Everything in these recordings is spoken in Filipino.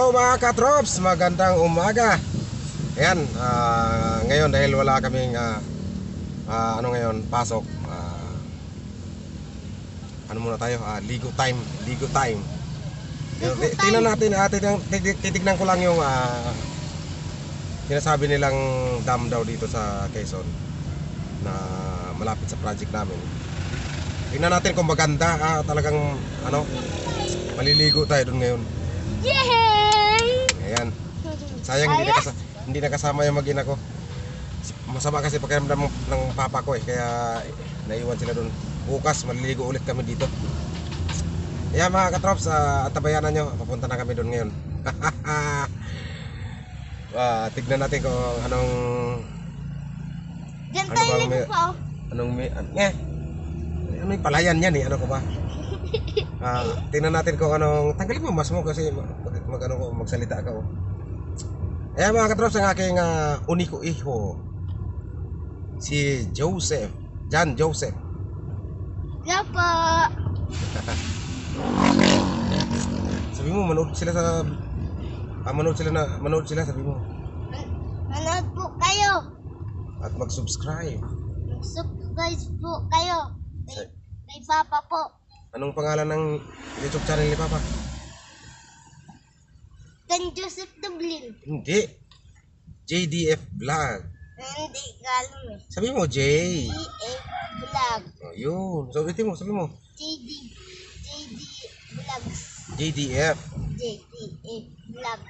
Hello mga katrops, magandang umaga. Ayan, ngayon dahil wala kaming ngayon, pasok. Ano muna tayo? Ligo time. Tingnan natin, titignan ko lang yung sinasabi nilang dam daw dito sa Quezon na malapit sa project namin. Tingnan natin kung maganda, talagang maliligo tayo doon ngayon. Yay! Ayan. Sayang hindi nakasama yung mag-ina ko. Masama kasi pakiramdam ng papa ko kaya naiwan sila doon. Bukas maliligo ulit kami dito. Ayan mga katrops, tabayanan nyo, papunta na kami doon ngayon. Tignan natin kung anong yung palayan yan ano ko ba? Tingnan natin kung anong, tanggalin mo mas mo kasi magsalita ka. Ayan mga katrops, ang aking uniko iho, si John Joseph. Hello po. Sabi mo manood sila sabi mo. Manood po kayo. At mag-subscribe. Mag-subscribe po kayo. Kay Papa po. Anong pangalan ng YouTube channel ni Papa? John Joseph Dublin. Hindi. JDF Vlog. Hindi galing Sabi mo J. JDF Vlog. Yun. So sabi mo. JD Vlogs. JDF Vlog.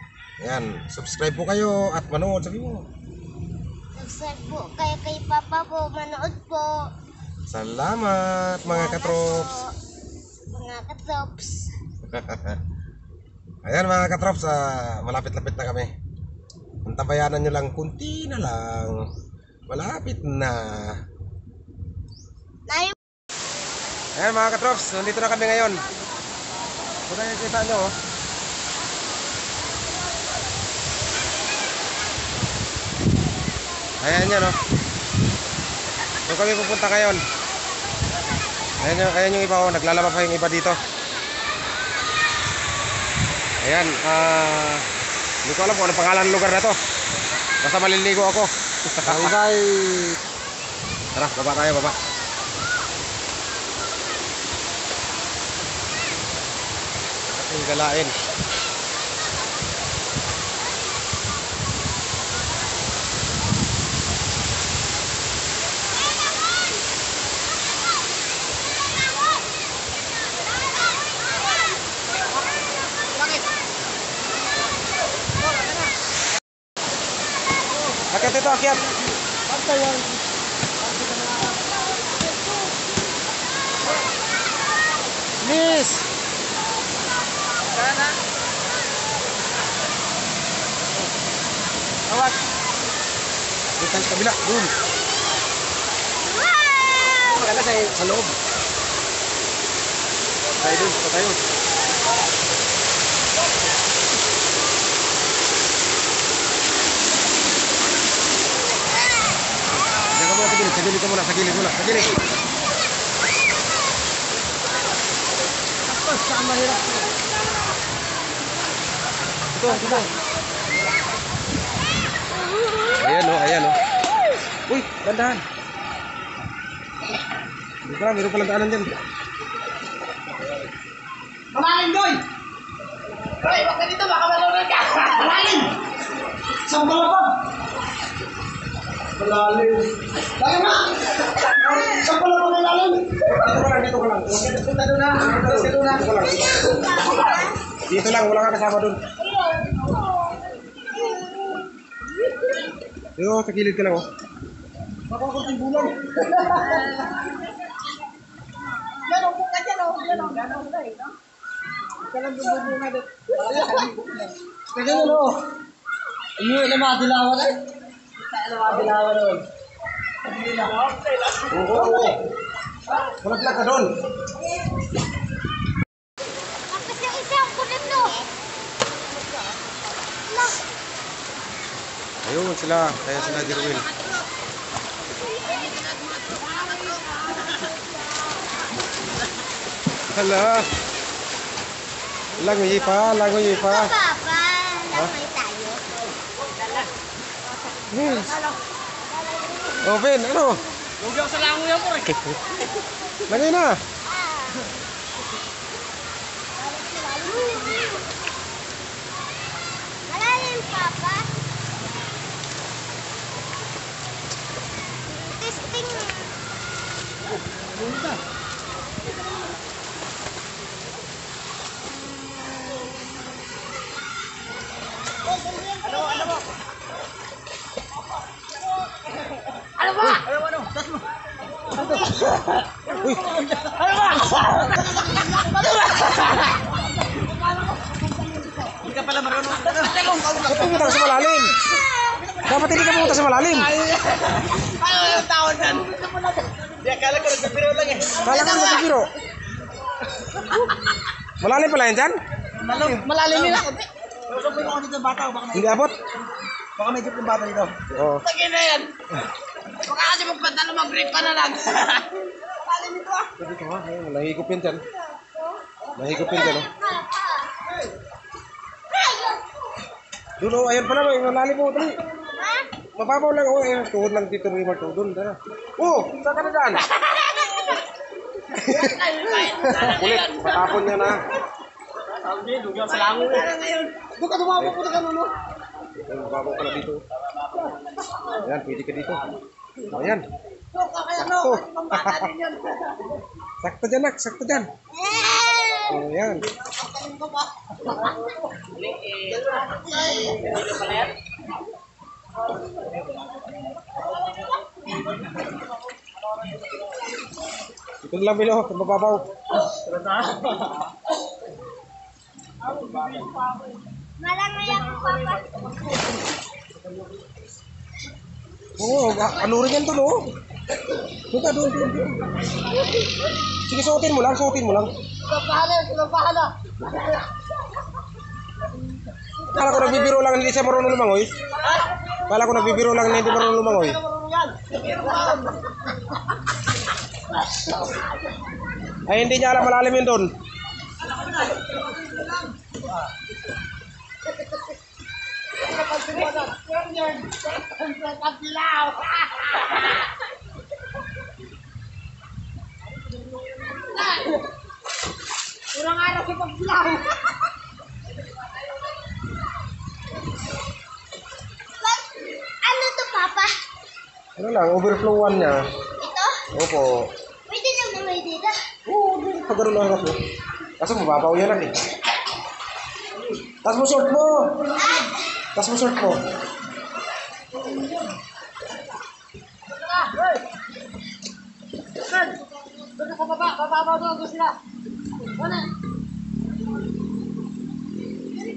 Ayan. Subscribe po kayo at manood. Sabi mo. Subscribe po kayo kay Papa po. Manood po. Salamat mga katrops. Mga katrops. Ayan mga katrops, malapit-lapit na kami. Antabayanan nyo lang, kunti na lang. Malapit na. Ayan mga katrops, nandito na kami ngayon. Kung nakikita nyo, ayan yan Doon kami pupunta ngayon. Ayan yung iba naglalaba pa yung iba dito. Ayan, hindi ko alam kung anong pangalan ng lugar na to. Basta maliligo ako. Bye. Tara, baba tayo, baba. Ating galain. Akyat ito, akyat. Miss. Sana. Awat. Dito tayo sa kabila, dun. Maganda sa loob. Tayo dun, tayo. Sagilid ka muna, sagilid. Tapos, saan mahirap? Ito. Ayan. Uy, dandahan. Meron palang daanan dyan. Malalim doy! Hoy, wag ka dito, baka malunod ka! Malalim! Saan ba ako? Malalim. Lagi na! Saan ba ako malalim? Dito ko lang. Dito lang, wala ka kasama dun. Yo, sa kilid ka lang Baka kunting bulan. Yan, upo ka dyan, Gano'n na no? Kailan bubunga doon? Kaya umuwi na mga dilawan Kaya na mga dilawan doon. Oo. Malaglag ka dun. Tapos yung isa ang kulit no. Ayun sila, kaya sila Jerwin. Hala. Langoy pa. Papa. Lamay tayo. Yes. Oh, Ben, ano? Huwag ako sa langoy ako rin. Lagay na. Malalim, Papa. Testing. Uy, Hindi ka pala marunong. ba't pumunta ka sa malalim? Dapat hindi ka pumunta sa malalim. Ano yung tao dyan? Di, akala ko nagbibiro lang eh. Kala ka nagbibiro. Malalim pala yan dyan? Malalim nila. Sabihin ako dito bata, baka Hindi abot? may jeep yung bata dito. Oo. Tagay na yan. Baka kasi magpantalo mag-grip ka na lang. Malalim ito ah. Pwede ko ha, nahigop yan dyan. Nahigop yan dyan, oh. Doon, oh, ayun pala, may malalim mo, dali. Mababaw lang, oh, ayun, tuhod lang dito, Rimar, tuhod doon, dala. Oh, saan ka na dyan? Kulit, patapon niya na. Hindi, dugi ako sa langoy. Doon ka dumapo po na gano'n, no? Ayun, mababaw pala dito. Ayan, pwede ka dito. Oh, ayan. Sakto. Sakto dyan, nak, sakto dyan. Oh, ayan. Ito lang bilo, mababaw. Malamay ako, Papa. Oo, ano rin yan doon, oh. Doon ka, doon. Sige, suotin mo lang. Sila pahala. Kala ko nagbibiro lang, hindi siya marunong lumangoy. Kala ko nagbibiro lang, hindi marunong lumangoy. Ay, hindi niya alam malalim yun doon. Urang araw sa pagbilaw. Ano to, Papa? Ano lang, overflowan niya. Ito? Opo. Pwede na mamay dito. Oo, pagkaroon lang ako. Kaso mababaw yan lang eh. Tas mo short mo. Tas mo short mo. Doon sa baba, bababaw doon sila. Ano?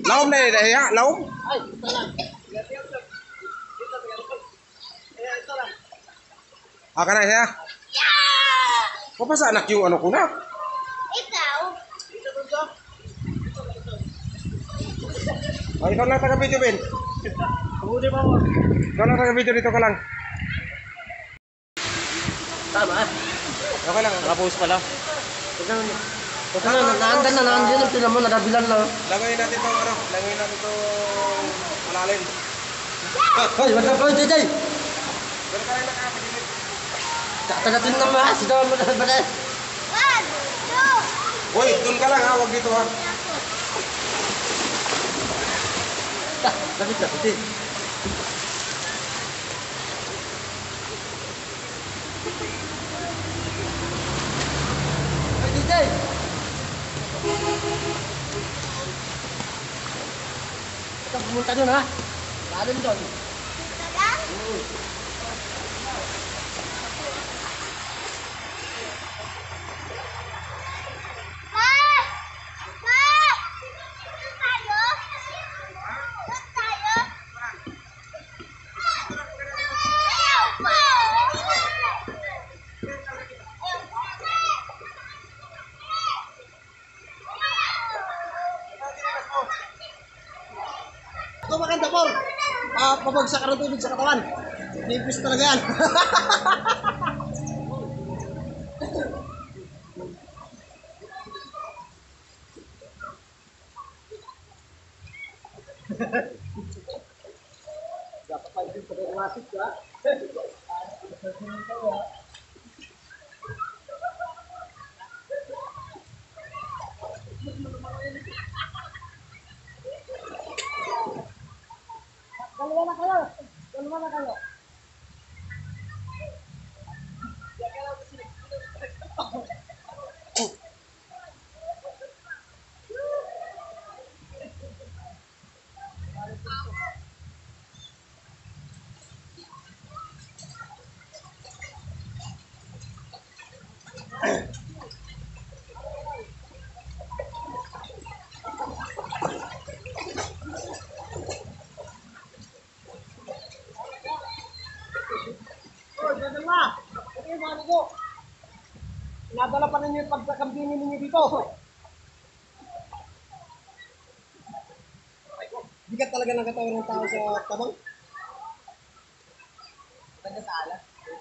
Laom na yun, ya? Laom? Ay, ito lang. Ito lang. Aka na siya. Yeah! Papasa anak yung ano ko na. Ikaw? Ay, ikaw lang taga-video, Ben. Huli ba mo? Ikaw lang taga-video, dito ka lang. Tama. Okay lang. Nakapos pala. Ito na, naandan na, naandan na. Tinan mo, nadabilan na. Lagay natin itong ano, lagay natin itong malalim. Hoy, wala pa, Jay. Pero ka rin nakakagilid. Tagatin na mga, sigawan mo na ba na? 1, 2. Uy, dun ka lang ha, huwag dito ha. Lapit, lapit. Hey, DJ! Ito, pumunta dun ha. Lalim dun. Ito lang? Ma! Ma! Saan tayo? Saan tayo? Ayaw po! Ito maganda po. Pabagsak ka ng tubig sa katawan. Nipis talaga yan. Dapat pa ito sa klasik ka. Dalawa na kayo. Dalawa na kayo. Oh, dalawa. Okay, mga ko. Nadala pa ninyo yung pagkakambini ninyo dito. Bigat talaga ng katawan ng tao sa tabang. Ganda sa alas. Dun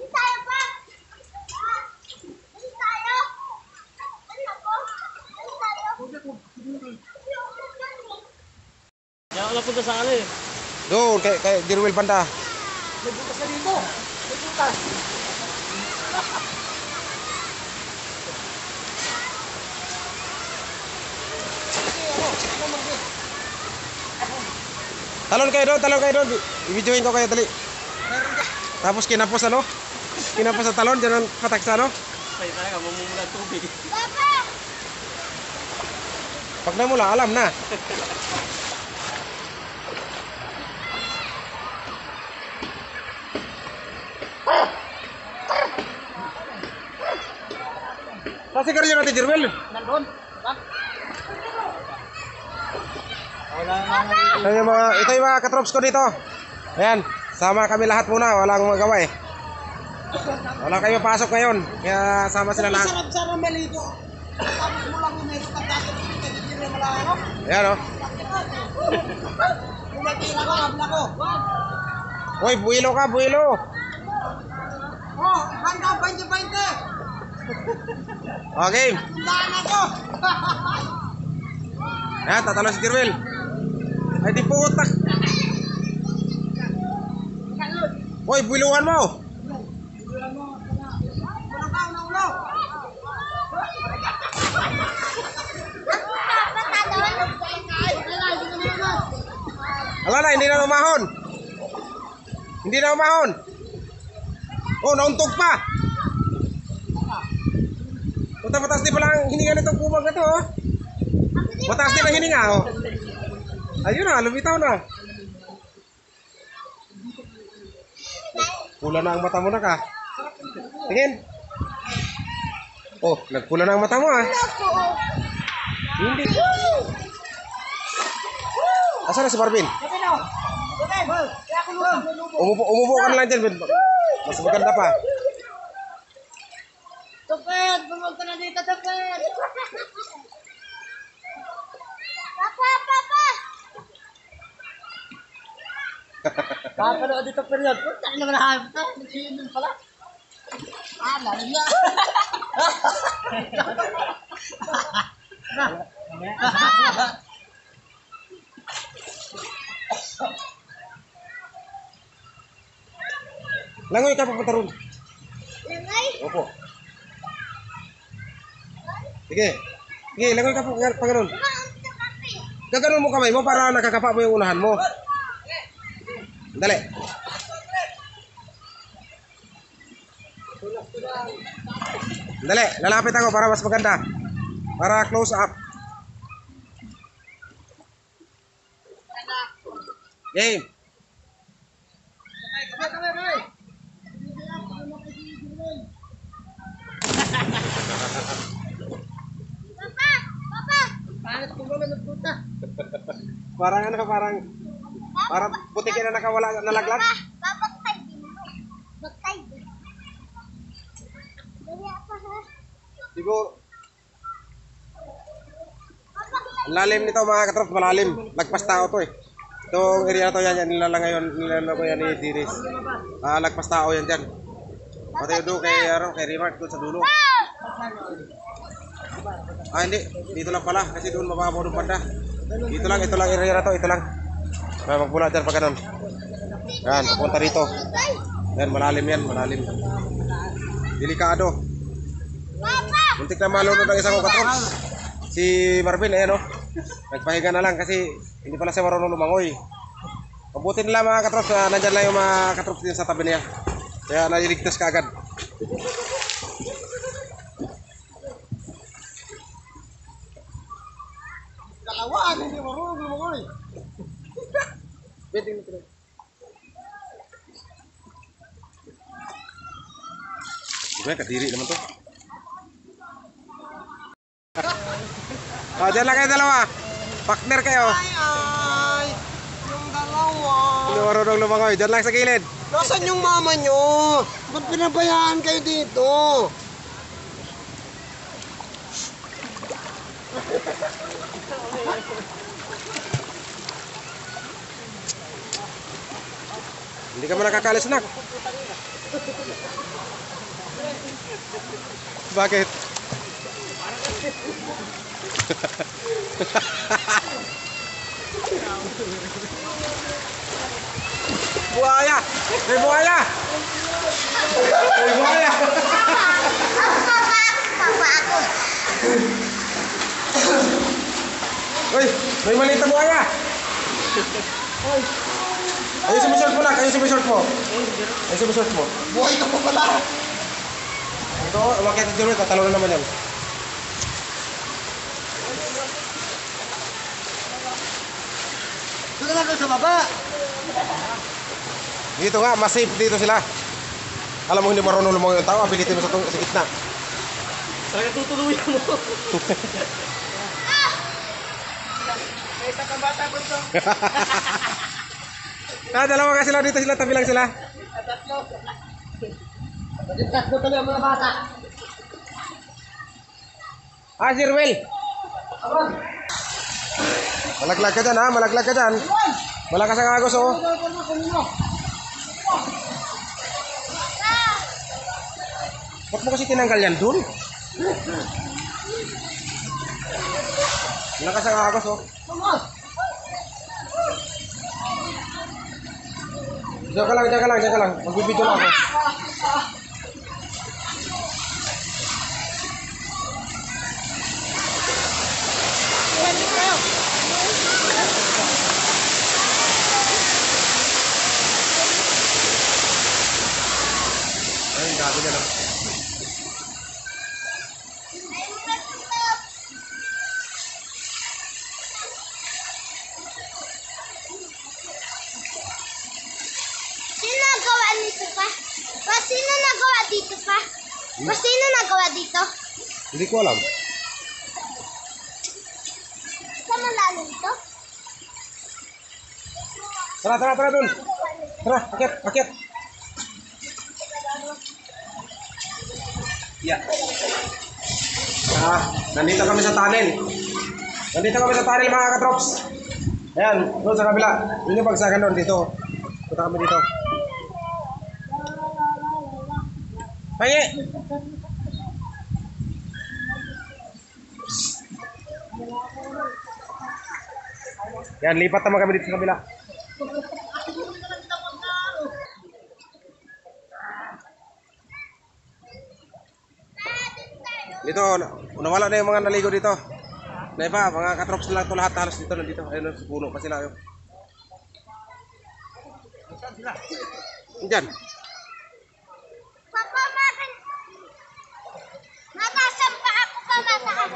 tayo pa! Dun tayo! Dun ako! Dun tayo! Kaya wala punta sa ano eh. Doon, kay Dirwell banda. May butas na dito. May butas. Talon kayo doon. I-videoin ko kayo, dali. Tapos kinapos ano? Kinapos sa talon, dyan ang patak sa ano? Kaya talaga, mamumula tubig. Papa! Pag namula, alam na. Sa sigarilyo natin, Dirwell. Nandun. Diba? Wala Ito yung mga katrops ko dito. Ayan, sama kami lahat muna. Walang magawa eh. Wala kayo pasok ngayon. Kaya sama sila lahat. Sarap sa Ramelito. Tapos mo lang yung meron ng dati. Hindi mo lang ano. Ayan o. Yung nakita ko, habla ko. Uy, builo ka, builo. Oh, hanggang 20-20. Okay. Tandaan ako. Ayan, tatalo si Dirwell. Ay, di putak. Uy, builuhan mo. Ala na, hindi na umahon. Hindi na umahon. Oh, nauntog pa. Mataas din pala ang hininga nitong kumag na to, oh. Mataas din ang hininga, oh. Ayun na, lumitaw na. Pula na ang mata mo na ka. Tingin. Oh, nagpula na ang mata mo, ah. Hindi. Asa na si Marvin? Umupo ka na lang dyan, Ben. Mas maganda pa. Tupet! Pumunta na dito, Tupet! Papa! Papanood dito period. Punta na naman na ito. Nagsiyon pala. Lalo na. Langoy ka papunta ron. Langay? Opo. Sige. Sige, langoy ka pa ganun. Gaganon mo kamay mo para nakakapa mo yung unahan mo. Dali. Dali, lalapit ako para mas maganda. Para close up. Game. Papa! Pangat ko ba nagpunta? Parang ano, parang butikin na nakawala, nalaglag. Babaktay din mo. Baktay din. Dali apa ha? Siguro, ang lalim nito mga katrop, malalim. Lagpas tao to eh. Itong area na to yan, nilalang yan ni Diris. Lagpas tao yan dyan. Pati doon kay Remark doon sa dulo. Hindi. Dito lang pala. Kasi doon mababaw doon banda. Ito lang area na to. Ito lang. Magmula dyan pag ganun. Yan, papunta rito. Yan, malalim yan, malalim. Delikado. Muntik na malunod ang isang katrops. Si Marvin, ayan o. Nagpahinga na lang kasi hindi pala siya marunong lumangoy. Mabuti nila mga katrops na nandyan lang yung mga katrops din sa tabi niya. Kaya naliligtas ka agad. Dalawa, hindi marunong lumangoy. Pwede nito. Diba, kadiri naman to. Dyan lang kayo dalawa. Partner kayo. Ay, yung dalawa. Hindi marunong lumangoy. Dyan lang sa gilid. Nasaan yung mama nyo? Ba't pinabayaan kayo dito? Hindi ka mo nakakalis na. Bakit? Buaya! May buaya! May buaya! Uy! May maliit na buaya! Ayusin mo short mo lang! Ayusin mo short mo! Ayusin mo short mo! Buhay ka pa pala. Ito, umakit na dito. Tatalo na naman yan. Doon lang sa baba. Dito nga, mas safe dito sila. Alam mo hindi marunong lumangoy yung tao, abilitin mo sa gitna. Talaga tutuluyan mo. May isa kang bata ko ito. Dalawa ka sila dito, sila tabi lang sila. Tatlo. Tatlo tuloy ang mga bata. Si Ruel. Malaglag ka dyan ha, malaglag ka dyan. Malakas ang agos oh. Ba't mo kasi tinanggal yan dun? Malakas ang agos oh. Diyan ka lang. Magbibidyo lang ako. Ay, gabi na lang. Sino nagawa nito pa? Sino nagawa dito pa? Sino nagawa dito? Hindi ko alam. Sa malalim to? Tara dun. Tara, akit. Yeah. Nandito kami sa tunnel. Mga katrops. Ayan, doon sa kabila. Yun yung bagsakan doon dito. Punta kami dito. Paye! Yan, lipat naman kami dito sa kabila. Dito, nawala na yung mga naligo dito. Na iba, mga katrops na lang ito lahat halos dito nandito. Ayun, sa puno pa sila. Diyan. Papa, makan. Matasampa ako pa mataas.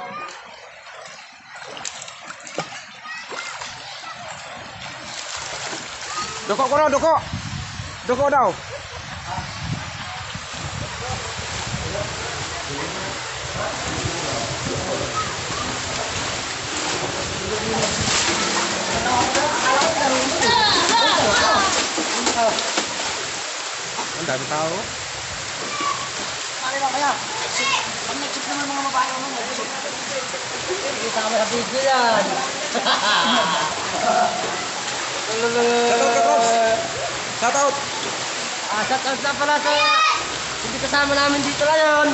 Duko daw. Ang dami tao. Pare ba kaya? Ang nag-check naman mga babae mo. Kita ka sa video yan. Shoutout ka, Trops. Shoutout. Shoutout na pala sa hindi kasama namin dito ngayon.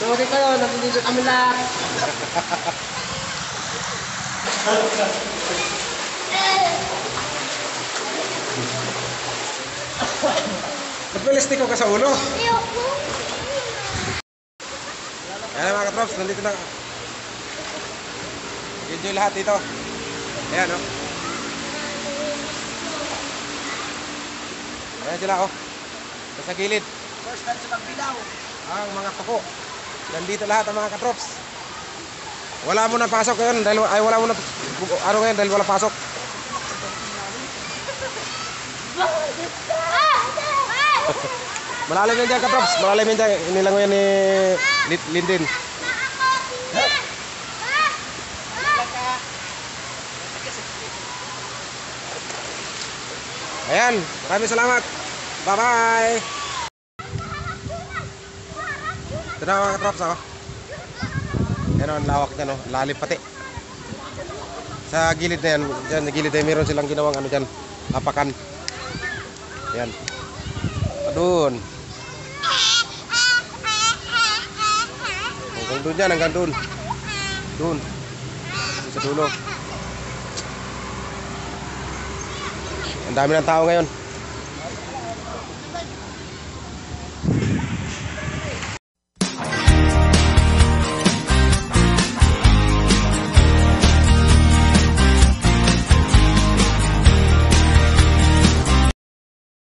Sorry kayo, nandito kami lahat. Ba't may listiko ka sa ulo? Ayoko. Ayan mga katrops, nandito na. Enjoy lahat dito. Ayan oh. Ayan sila oh. Sa gilid. First time sa Magbilaw. Ang mga tuko. Nandito lahat ang mga katrops. Wala mo na pasok ngayon dahil wala mo na ano ngayon dahil wala pasok. Malalim yan dyan katrops. Malalim yan dyan. Inilango yan ni Linden. Ayan. Maraming salamat. Bye-bye. Ito na mga katrops oh. Yan ang lawak dyan oh. Lalim pati. Sa gilid na yan. Dyan, sa gilid na yan. Meron silang ginawang ano dyan. Apakan. Yan. Doon. Hanggang doon yan, hanggang doon. Doon. Sa dulo. Ang dami ng tao ngayon.